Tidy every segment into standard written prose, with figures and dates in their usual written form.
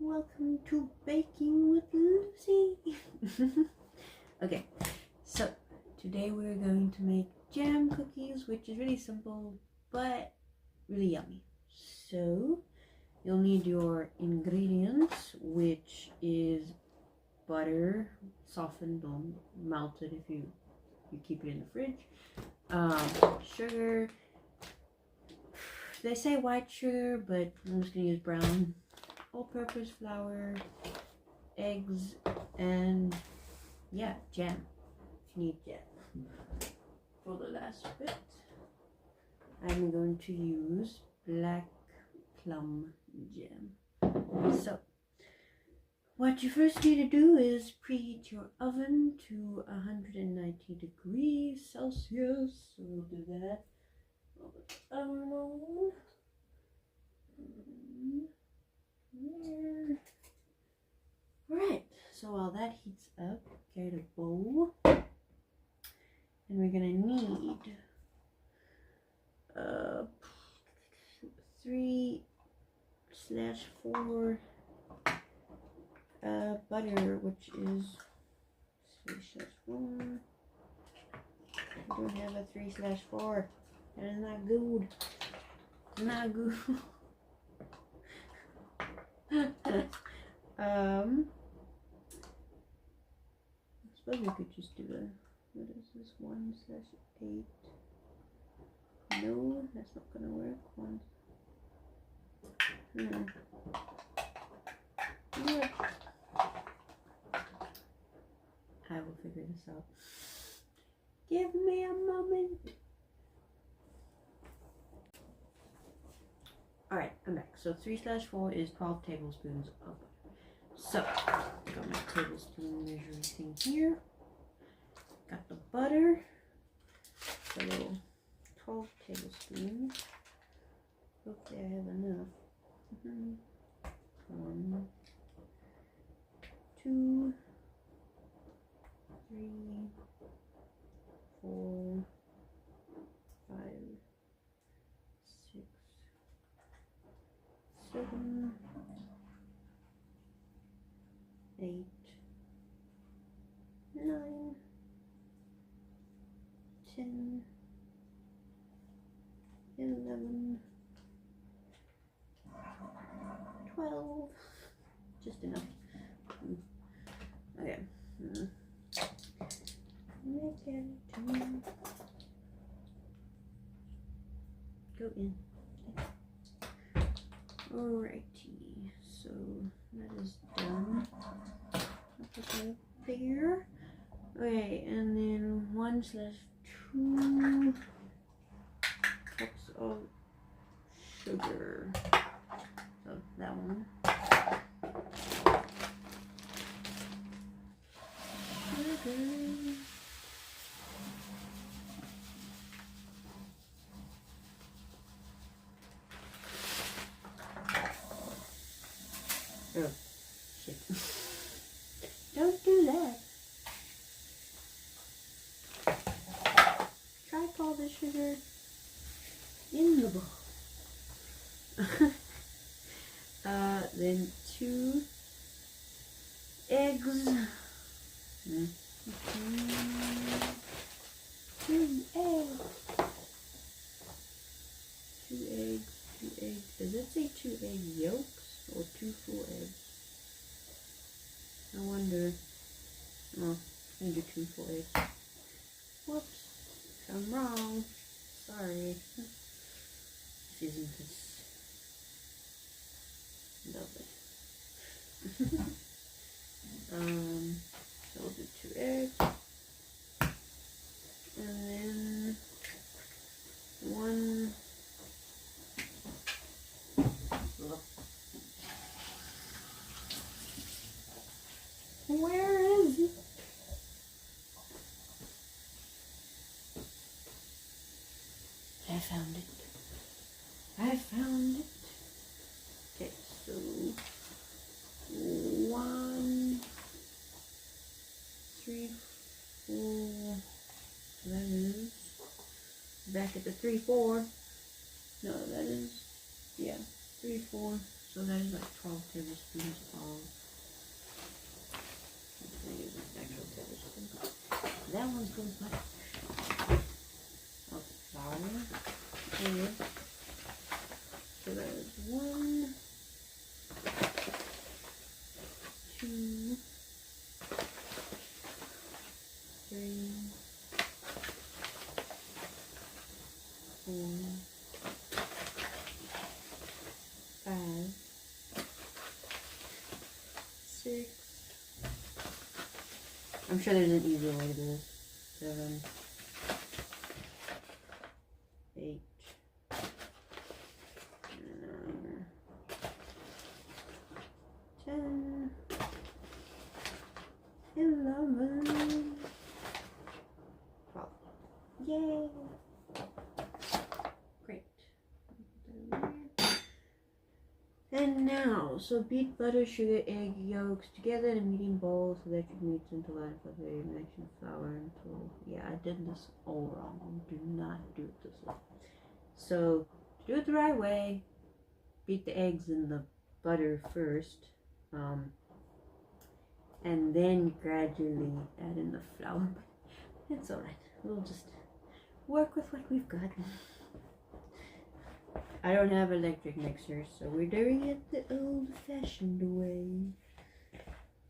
Welcome to Baking with Lucy. Okay, so today we're going to make jam cookies, which is really simple but really yummy. So you'll need your ingredients, which is butter, softened or melted if you keep it in the fridge, sugar. They say white sugar, but I'm just gonna use brown. All-purpose flour, eggs, and yeah, jam. You need jam. For the last bit, I'm going to use black plum jam. So, what you first need to do is preheat your oven to 190 degrees Celsius. So we'll do that. Roll the oven on. Alright, so while that heats up, get a bowl, and we're gonna need 3/4 butter, which is 3/4. I don't have a 3/4. That is not good. It's not good. I suppose we could just do what is this, 1/8. No, that's not gonna work. Yeah. I will figure this out. Give me a moment. Alright, I'm back. So 3/4 is 12 tablespoons of butter. So, got my tablespoon measuring thing here. Got the butter. So 12 tablespoons. Hopefully I have enough. 1, 2, 3, 4, 5, 6, 7, 8, 9, 10, 11, 12, just enough. Okay. Go in. Alrighty, so that is done. I'll put that up there. Okay, and then 1/2 cups of sugar. So that one. Sugar. Oh, shit. Don't do that. Try all the sugar in the bowl. Then 2 eggs. 2 eggs. 2 eggs. 2 eggs. Does it say 2 egg yolks or 2 full eggs? I wonder. Oh, I'm gonna do 2 full eggs. Whoops. I'm wrong. Sorry. This isn't this lovely. So we'll do 2 eggs. And then 1. Where is it? I found it. I found it. Okay, so 1, 3, 4. So that is back at the 3/4. No, that is, yeah, 3/4. So that is like 12 tablespoons 6. I'm sure there's an easier way to do this. 7, 8, 9, 10, 11, 12. Yay! Great. And now, so beat butter, sugar, egg yolks together in a medium bowl so that you mix into line for the mixing flour until, yeah, I did this all wrong. Do not do it this way. So, to do it the right way, beat the eggs in the butter first, and then gradually add in the flour. It's alright. We'll just work with what we've got. I don't have electric mixers, so we're doing it the old-fashioned way.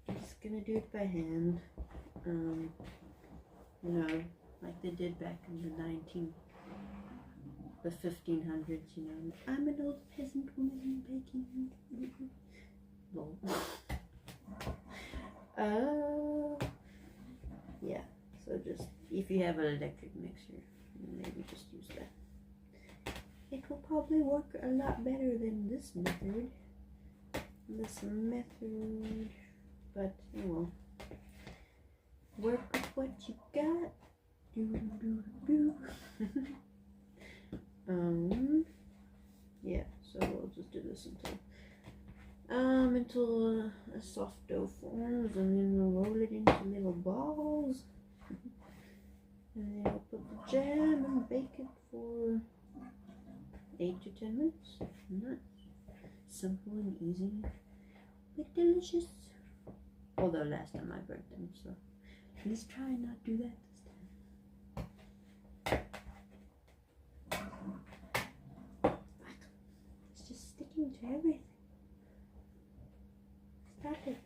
I'm just gonna do it by hand. You know, like they did back in the 1500s, you know. I'm an old peasant woman baking. Lol. Yeah, so just, if you have an electric mixer, maybe just use that. It will probably work a lot better than this method. But, oh well. Work with what you got. Yeah, so we'll just do this until a soft dough forms, and then we'll roll it into little balls. And then we'll put the jam and bake it for 8 to 10 minutes. Nice. Simple and easy, but delicious. Although last time I burnt them, so please try and not do that this time. It's just sticking to everything. Stop it.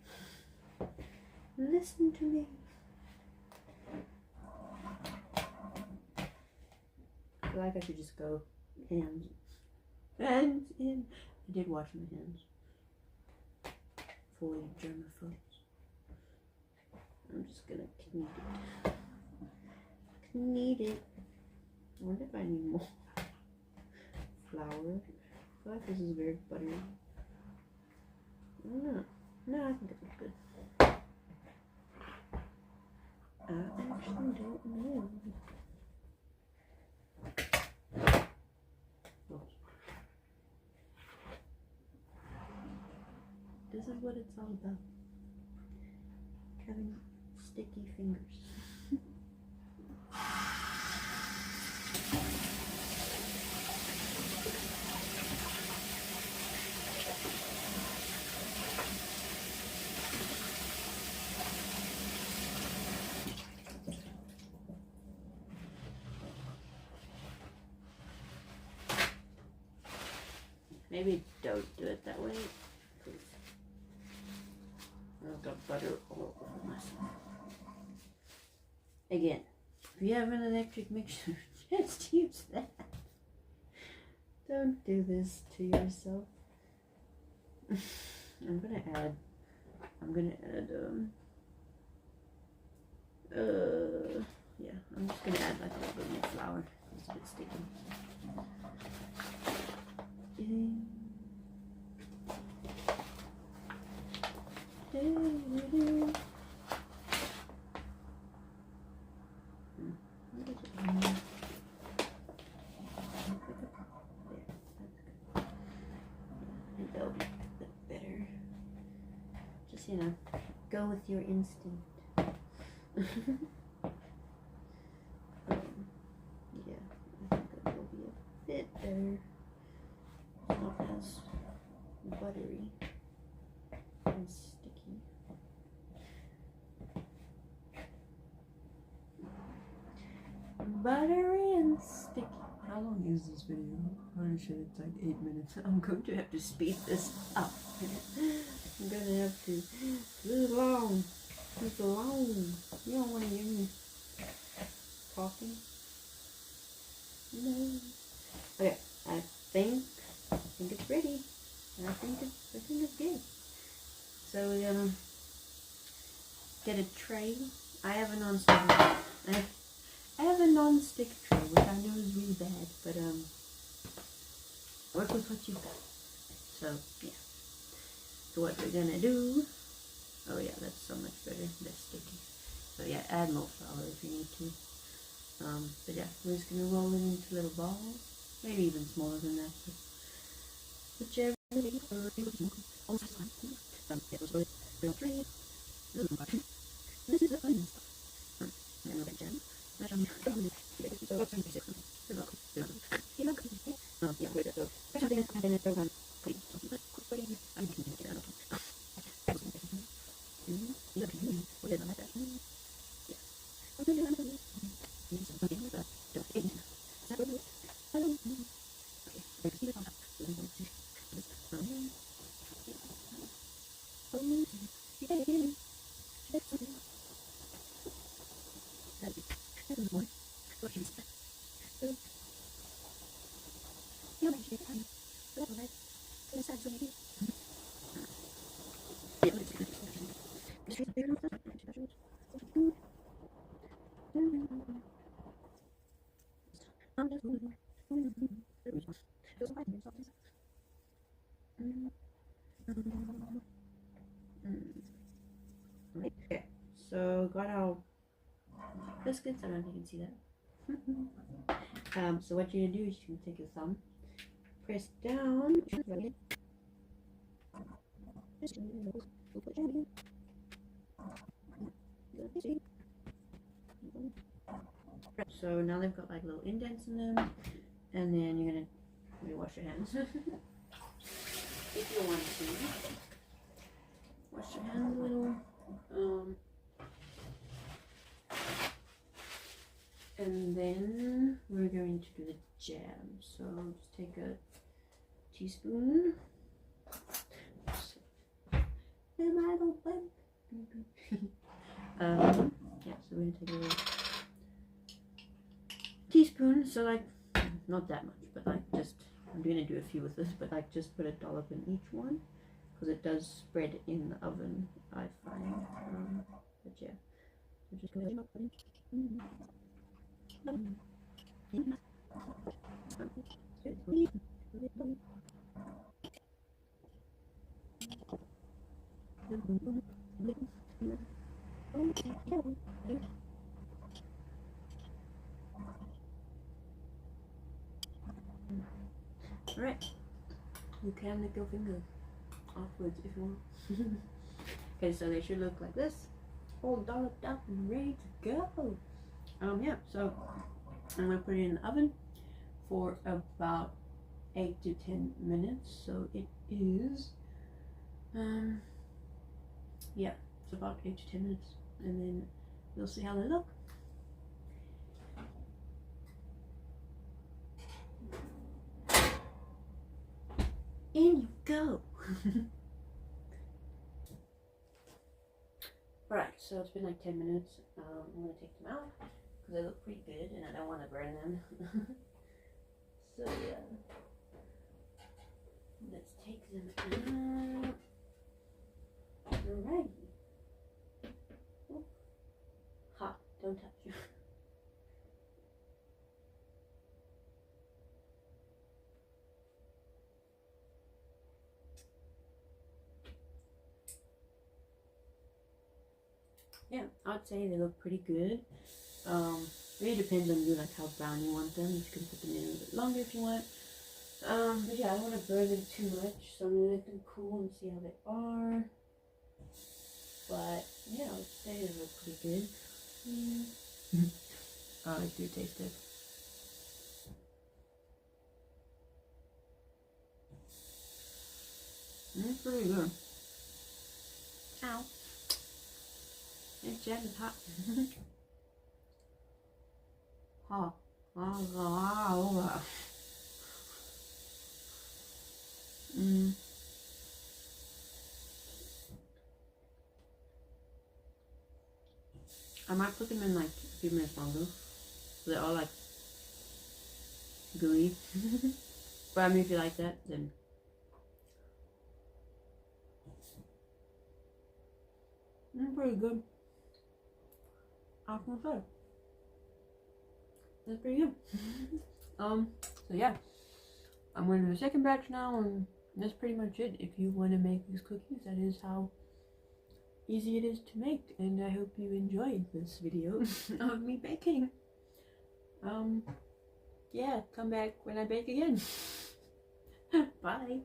Listen to me. I feel like I should just go hands in. I did wash my hands. Fully germaphobes. I'm just gonna knead it. I wonder if I need more flour. I feel like this is very buttery. I don't know. No, I think it looks good. I actually don't know. This is what it's all about. Having sticky fingers. Maybe don't do it that way, because I've got butter all over myself. Again, if you have an electric mixer, just use that. Don't do this to yourself. I'm gonna add yeah, I'm just gonna add like a little bit more flour. It's a bit sticky. That'll be a bit better. Just, you know, go with your instinct. Yeah, I think that will be a bit better. It's not as buttery and sticky. Buttery and sticky. How long is this video? Holy shit, it's like 8 minutes. I'm going to have to speed this up. I'm going to have to. This is long. It's long. You don't want to hear me talking? No. Okay, I think it's ready. I think it's good. So we're gonna get a tray. I have a non-stick. I have a non-stick tray, which I know is really bad, but work with what you've got. So yeah. So what we're gonna do? Oh yeah, that's so much better. Less sticky. So yeah, add more flour if you need to. But yeah, we're just gonna roll it into little balls. Maybe even smaller than that. But whichever. This is a fun stuff. Okay, so got our biscuits. I don't know if you can see that. So what you're gonna do is you're gonna take your thumb, press down. So now they've got like little indents in them, and then you're gonna wash your hands. If you want to wash your hands a little, and then we're going to do the jam. So just take a teaspoon. Yeah, so we're gonna take a little teaspoon. So like not that much, but like just I'm gonna do a few with this, but like just put a dollop in each one because it does spread in the oven, I find. But yeah, so just go ahead. Alright, you can lick your fingers afterwards if you want. Okay, so they should look like this, all dolloped up and ready to go. Yeah, so I'm gonna put it in the oven for about 8 to 10 minutes. So it is, yeah, it's about 8 to 10 minutes, and then we'll see how they look. In you go. Alright, so it's been like 10 minutes. I'm gonna take them out because they look pretty good and I don't want to burn them. So yeah, let's take them out. Alright. Oh. Hot, don't touch. Yeah, I'd say they look pretty good. Really depends on you, like how brown you want them. You can put them in a little bit longer if you want. But yeah, I don't want to burn them too much, so I'm gonna let them cool and see how they are. But yeah, I would say they look pretty good. Yeah. Oh, I do taste it. It's pretty good. Ow. This jam is hot. Hot. Wow. I might put them in like a few minutes longer. So they're all like gooey. But I mean, if you like that, then pretty good. apple cider. That's pretty good. So yeah, I'm going to do the second batch now, and that's pretty much it. If you want to make these cookies, that is how easy it is to make, and I hope you enjoyed this video of me baking. Yeah, come back when I bake again. Bye.